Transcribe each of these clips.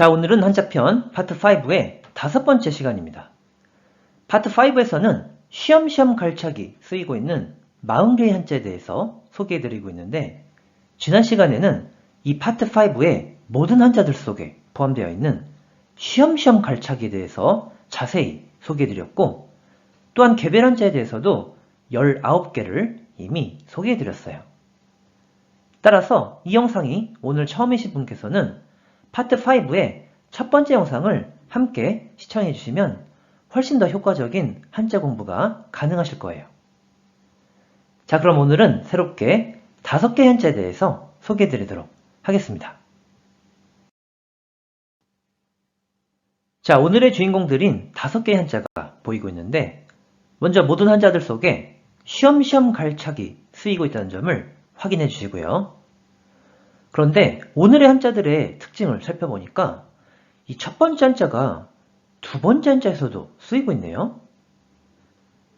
자, 오늘은 한자편 파트 5의 5번째 시간입니다. 파트 5에서는 쉬엄쉬엄 갈차기 쓰이고 있는 40개의 한자에 대해서 소개해드리고 있는데, 지난 시간에는 이 파트 5의 모든 한자들 속에 포함되어 있는 쉬엄쉬엄 갈차기에 대해서 자세히 소개해드렸고, 또한 개별 한자에 대해서도 19개를 이미 소개해드렸어요. 따라서 이 영상이 오늘 처음이신 분께서는 파트 5의 첫 번째 영상을 함께 시청해 주시면 훨씬 더 효과적인 한자 공부가 가능하실 거예요. 자, 그럼 오늘은 새롭게 5개 한자에 대해서 소개해 드리도록 하겠습니다. 자, 오늘의 주인공들인 5개의 한자가 보이고 있는데, 먼저 모든 한자들 속에 쉬엄쉬엄 갈차기 쓰이고 있다는 점을 확인해 주시고요. 그런데 오늘의 한자들의 특징을 살펴보니까 이 첫 번째 한자가 두 번째 한자에서도 쓰이고 있네요.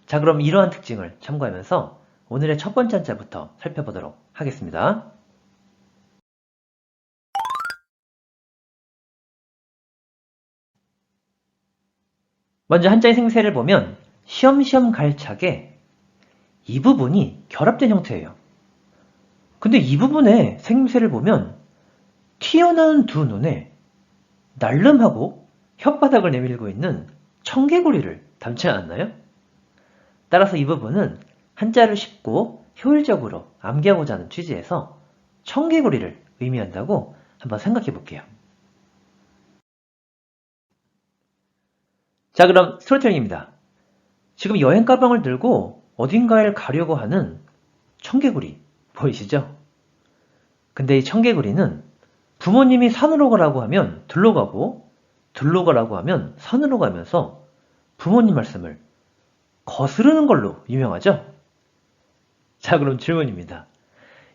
자, 그럼 이러한 특징을 참고하면서 오늘의 첫 번째 한자부터 살펴보도록 하겠습니다. 먼저 한자의 생세를 보면 쉬엄쉬엄 갈차게 이 부분이 결합된 형태예요. 근데 이 부분의 생김새를 보면 튀어나온 두 눈에 날름하고 혓바닥을 내밀고 있는 청개구리를 닮지 않았나요? 따라서 이 부분은 한자를 쉽고 효율적으로 암기하고자 하는 취지에서 청개구리를 의미한다고 한번 생각해 볼게요. 자, 그럼 스토리텔링입니다. 지금 여행 가방을 들고 어딘가를 가려고 하는 청개구리 보이시죠? 근데 이 청개구리는 부모님이 산으로 가라고 하면 들로 가고 들로 가라고 하면 산으로 가면서 부모님 말씀을 거스르는 걸로 유명하죠? 자, 그럼 질문입니다.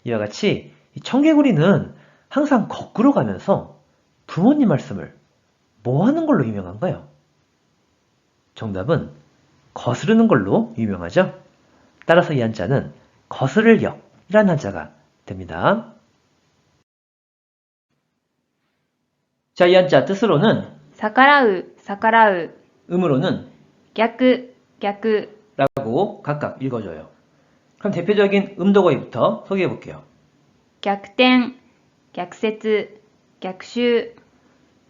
이와 같이 이 청개구리는 항상 거꾸로 가면서 부모님 말씀을 뭐 하는 걸로 유명한가요? 정답은 거스르는 걸로 유명하죠? 따라서 이 한자는 거스를역이라는 한자가 됩니다. 자, 이 한자 뜻으로는 逆らう、逆らう、 음으로는 逆、逆、 라고 각각 읽어줘요. 그럼 대표적인 음도거이부터 소개해 볼게요. 逆転、逆説、逆襲、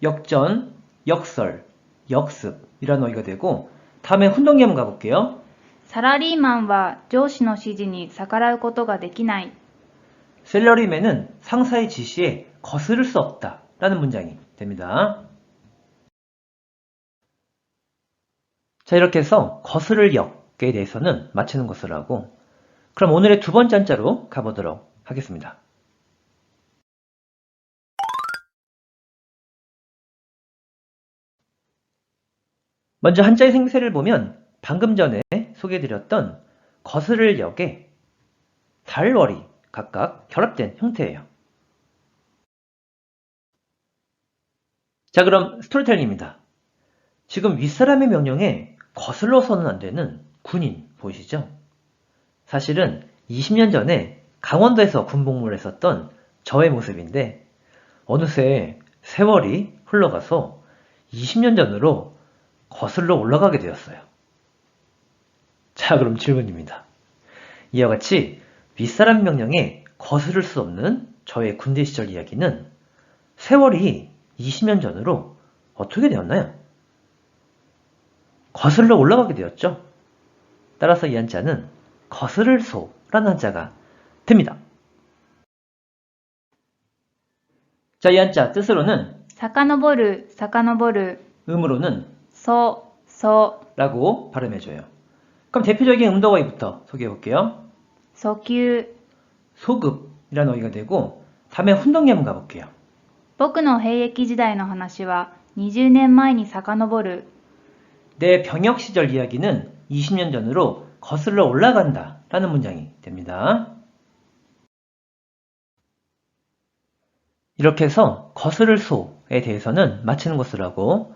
역전, 역설, 역습 이런 어휘가 되고, 다음에 훈동기 한번 가볼게요. サラリーマンは上司の指示に逆らうことができない。 셀러리맨은 상사의 지시에 거스를 수 없다 라는 문장이 됩니다. 자, 이렇게 해서 거스를 역에 대해서는 맞히는 것을 하고, 그럼 오늘의 두 번째 한자로 가보도록 하겠습니다. 먼저 한자의 생세를 보면 방금 전에 소개해드렸던 거스를 역에 달월이 각각 결합된 형태예요. 자, 그럼 스토리텔링입니다. 지금 윗사람의 명령에 거슬러서는 안 되는 군인 보이시죠? 사실은 20년 전에 강원도에서 군복무를 했었던 저의 모습인데, 어느새 세월이 흘러가서 20년 전으로 거슬러 올라가게 되었어요. 자, 그럼 질문입니다. 이와 같이 윗사람 명령에 거스를 수 없는 저의 군대 시절 이야기는 세월이 20년 전으로 어떻게 되었나요? 거슬러 올라가게 되었죠. 따라서 이 한자는 거스를 소라는 한자가 됩니다. 자, 이 한자 뜻으로는 遡る、遡る、 음으로는 そ、そ、 라고 발음해줘요. 그럼 대표적인 음도어휘부터 소개해 볼게요. 訴求。 소급이라는 어휘가 되고, 다음에 훈동기 한번 가볼게요. 僕の兵役時代の話は20年前に遡る。 내 병역 시절 이야기는 20년 전으로 거슬러 올라간다 라는 문장이 됩니다. 이렇게 해서 거스를 소에 대해서는 맞히는 것을 하고,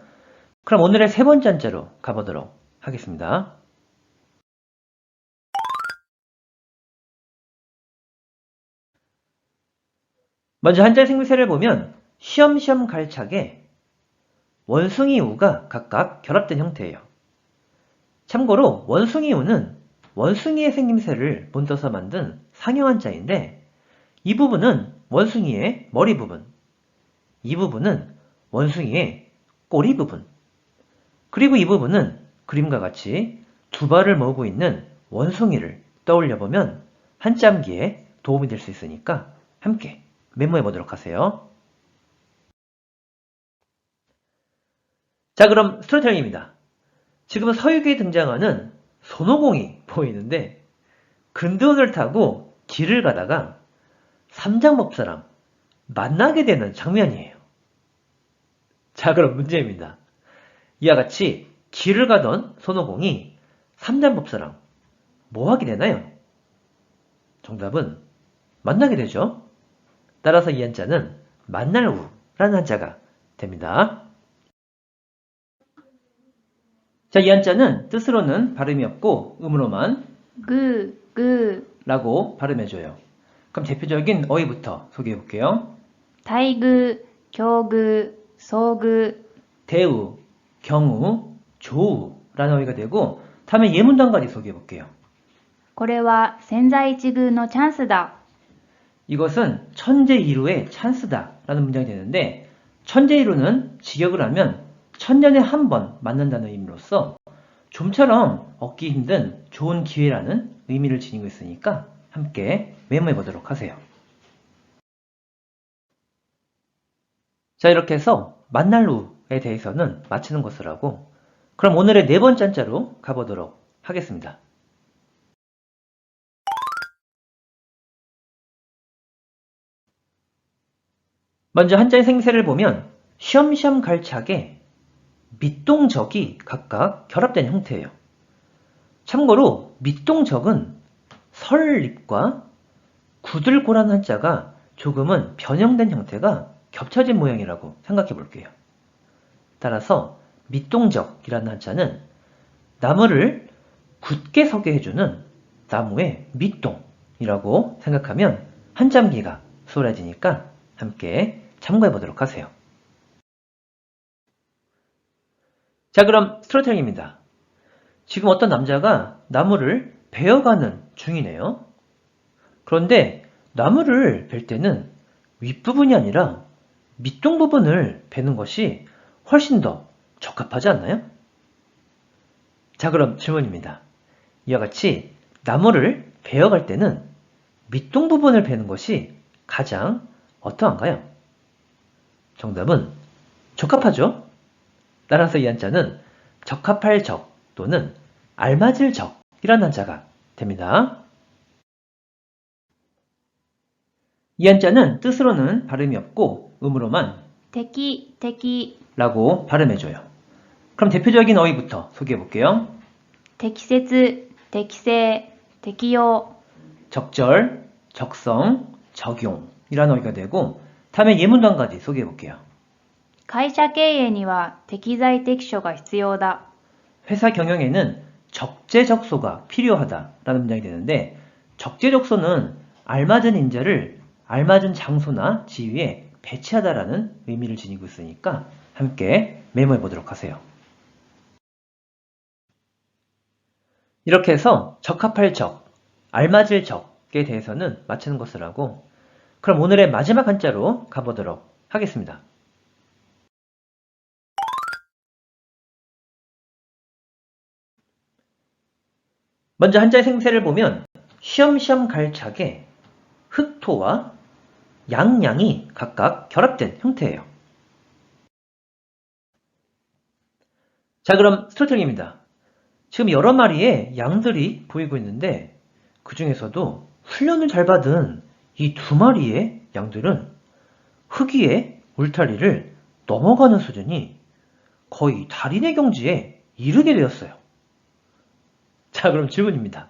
그럼 오늘의 세 번째 한자로 가보도록 하겠습니다. 먼저 한자의 생세를 보면 쉬엄쉬엄 갈차게 원숭이 우가 각각 결합된 형태예요. 참고로 원숭이 우는 원숭이의 생김새를 본떠서 만든 상형 한자인데 이 부분은 원숭이의 머리 부분, 이 부분은 원숭이의 꼬리 부분, 그리고 이 부분은 그림과 같이 두 발을 모으고 있는 원숭이를 떠올려보면 한자 암기에 도움이 될 수 있으니까 함께 메모해 보도록 하세요. 자, 그럼 스토리텔링입니다. 지금 서유기에 등장하는 손오공이 보이는데 근두운을 타고 길을 가다가 삼장법사랑 만나게 되는 장면이에요. 자, 그럼 문제입니다. 이와 같이 길을 가던 손오공이 삼장법사랑 뭐 하게 되나요? 정답은 만나게 되죠. 따라서 이 한자는 만날 우라는 한자가 됩니다. 자, 이 한자는 뜻으로는 발음이 없고 음으로만 ぐー、ぐ 라고 발음해줘요. 그럼 대표적인 어휘부터 소개해 볼게요. ー、待遇、境遇、遭遇、 대우, 경우, 조우라는 어휘가 되고 다음에 예문도 한 가지 소개해 볼게요. これは千載一遇のチャンスだ。 이것은 천재이루의 찬스다 라는 문장이 되는데 천재이루는 직역을 하면 천년에 한 번 만난다는 의미로서 좀처럼 얻기 힘든 좋은 기회라는 의미를 지니고 있으니까 함께 메모해 보도록 하세요. 자, 이렇게 해서 만날 우에 대해서는 마치는 것을 하고 그럼 오늘의 네 번째 한자로 가보도록 하겠습니다. 먼저 한자의 생세를 보면 쉬엄쉬엄 갈차게 밑동적이 각각 결합된 형태예요. 참고로 밑동적은 설립과 구들고라는 한자가 조금은 변형된 형태가 겹쳐진 모양이라고 생각해 볼게요. 따라서 밑동적이라는 한자는 나무를 굳게 서게 해주는 나무의 밑동이라고 생각하면 한자암기가 수월해지니까 함께 참고해 보도록 하세요. 자, 그럼 스토리텔링입니다. 지금 어떤 남자가 나무를 베어가는 중이네요. 그런데 나무를 벨 때는 윗부분이 아니라 밑동 부분을 베는 것이 훨씬 더 적합하지 않나요? 자, 그럼 질문입니다. 이와 같이 나무를 베어갈 때는 밑동 부분을 베는 것이 가장 어떠한가요? 정답은 적합하죠? 따라서 이 한자는 적합할 적 또는 알맞을 적이라는 한자가 됩니다. 이 한자는 뜻으로는 발음이 없고 음으로만 適、適、 라고 발음해줘요. 그럼 대표적인 어휘부터 소개해 볼게요. 適切、適正、適用、 적절, 적성, 적용이라는 어휘가 되고 다음에 예문도 한 가지 소개해 볼게요. 会社経営には適材適所が必要だ。 회사 경영에는 적재적소가 필요하다라는 문장이 되는데 적재적소는 알맞은 인재를 알맞은 장소나 지위에 배치하다라는 의미를 지니고 있으니까 함께 메모해 보도록 하세요. 이렇게 해서 적합할 적, 알맞을 적에 대해서는 마치는 것을 하고 그럼 오늘의 마지막 한자로 가보도록 하겠습니다. 먼저 한자의 생세를 보면 쉬엄쉬엄 갈차게 흑토와 양양이 각각 결합된 형태예요. 자, 그럼 스토리텔링입니다. 지금 여러 마리의 양들이 보이고 있는데 그 중에서도 훈련을 잘 받은 이 두 마리의 양들은 흑위의 울타리를 넘어가는 수준이 거의 달인의 경지에 이르게 되었어요. 자, 그럼 질문입니다.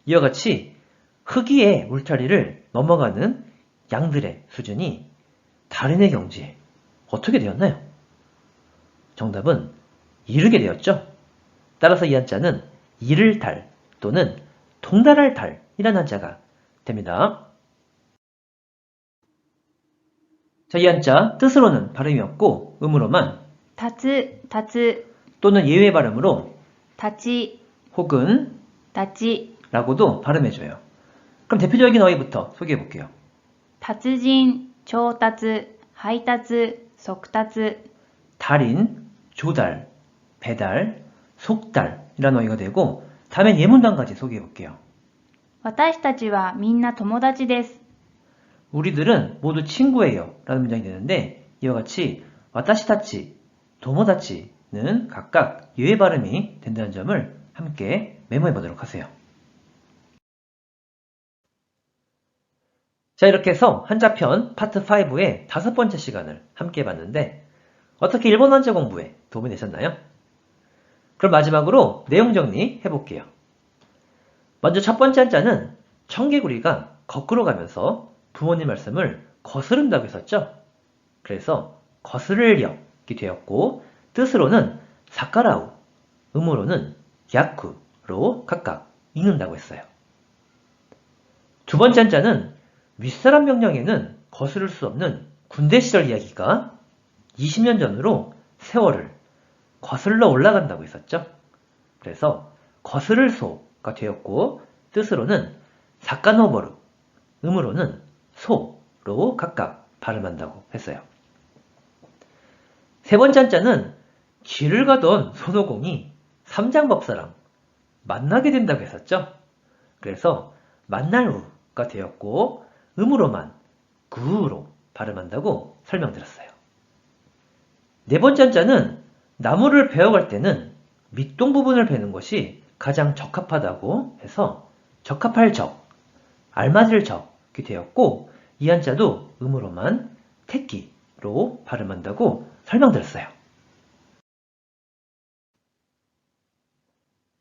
이와 같이 흑위의 울타리를 넘어가는 양들의 수준이 달인의 경지에 어떻게 되었나요? 정답은 이르게 되었죠. 따라서 이 한자는 이를 달 또는 동달할 달이라는 한자가 됩니다. 자, 이 한자 뜻으로는 발음이 없고 음으로만 立つ、立 또는 예외 발음으로 つ、立ち、 혹은 立ち、 라고도 발음해줘요. 그럼 대표적인 어휘부터 소개해 볼게요. 達人、調達、配達、速達、 달인, 조달, 배달, 속달이라는 어휘가 되고 다음엔 예문단까지 소개해 볼게요. 私たちはみんな友達です。 우리들은 모두 친구예요 라는 문장이 되는데 이와 같이 와타시타치, 도모다치는 각각 예외 발음이 된다는 점을 함께 메모해 보도록 하세요. 자, 이렇게 해서 한자편 파트 5의 5번째 시간을 함께 해봤는데 어떻게 일본 한자 공부에 도움이 되셨나요? 그럼 마지막으로 내용 정리 해볼게요. 먼저 첫 번째 한자는 청개구리가 거꾸로 가면서 부모님 말씀을 거스른다고 했었죠? 그래서 거스를력이 되었고 뜻으로는 사카라우, 음으로는 야쿠로 각각 읽는다고 했어요. 두 번째 한자는 윗사람 명령에는 거스를 수 없는 군대 시절 이야기가 20년 전으로 세월을 거슬러 올라간다고 했었죠. 그래서 거스를 소가 되었고 뜻으로는 사카노보루, 음으로는 소로 각각 발음한다고 했어요. 세 번째 한자는 길을 가던 손오공이 삼장법사랑 만나게 된다고 했었죠. 그래서 만날 후가 되었고 음으로만 구로 발음한다고 설명드렸어요. 네 번째 한자는 나무를 베어갈 때는 밑동 부분을 베는 것이 가장 적합하다고 해서 적합할 적, 알맞을 적이 되었고 이 한자도 음으로만 택기로 발음한다고 설명드렸어요.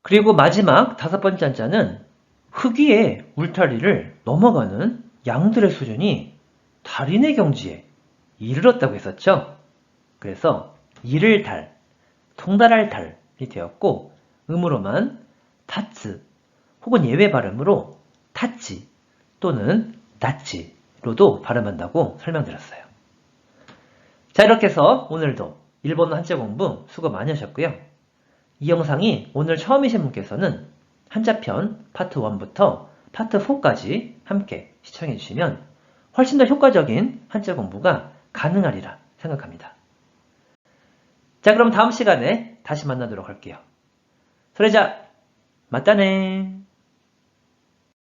그리고 마지막 5번째 한자는 흙 위에 울타리를 넘어가는 양들의 수준이 달인의 경지에 이르렀다고 했었죠. 그래서 이를 달, 통달할 달이 되었고 음으로만 타츠 혹은 예외 발음으로 타치 또는 나치로도 발음한다고 설명드렸어요. 자, 이렇게 해서 오늘도 일본어 한자 공부 수고 많이 하셨고요. 이 영상이 오늘 처음이신 분께서는 한자편 파트 1부터 파트 4까지 함께 시청해 주시면 훨씬 더 효과적인 한자 공부가 가능하리라 생각합니다. 자, 그럼 다음 시간에 다시 만나도록 할게요. それじゃ、またね